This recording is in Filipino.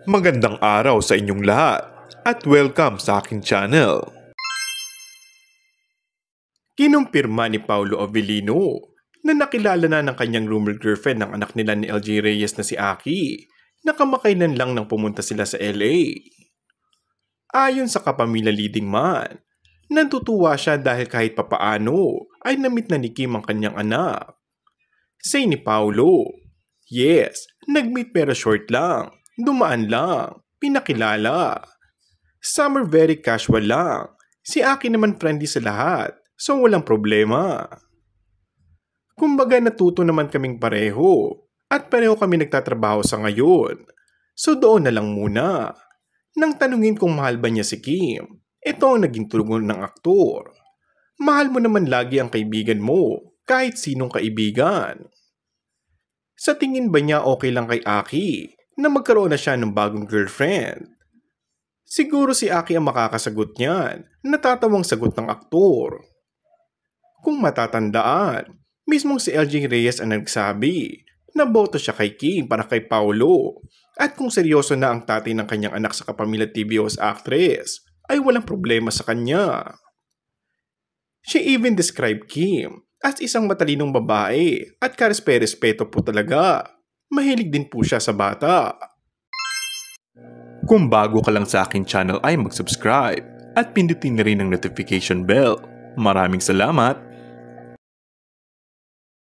Magandang araw sa inyong lahat at welcome sa aking channel. Kinumpirma ni Paulo Avellino na nakilala na ng kanyang rumored girlfriend ng anak nila ni LJ Reyes na si Aki na kamakailan lang nang pumunta sila sa LA. Ayon sa kapamilya leading man, natutuwa siya dahil kahit papaano ay na-meet na ni Kim ang kanyang anak. Say ni Paulo, yes, nag-meet pero short lang, dumaan lang, pinakilala. Some are very casual lang, si Aki naman friendly sa lahat, so walang problema. Kumbaga natuto naman kaming pareho at pareho kami nagtatrabaho sa ngayon. So doon na lang muna. Nang tanungin kung mahal ba niya si Kim, ito ang naging tugon ng aktor. Mahal mo naman lagi ang kaibigan mo, kahit sinong kaibigan. Sa tingin ba niya okay lang kay Aki na magkaroon na siya ng bagong girlfriend? Siguro si Aki ang makakasagot niyan, natatawang sagot ng aktor. Kung matatandaan, mismong si LJ Reyes ang nagsabi na boto siya kay Kim para kay Paulo at kung seryoso na ang tatay ng kanyang anak sa kapamilya TVO's actress ay walang problema sa kanya. She even described Kim as isang matalinong babae at karespe-respeto po talaga. Mahilig din po siya sa bata. Kung bago ka lang sa akin channel ay mag-subscribe at pindutin na rin ang notification bell. Maraming salamat!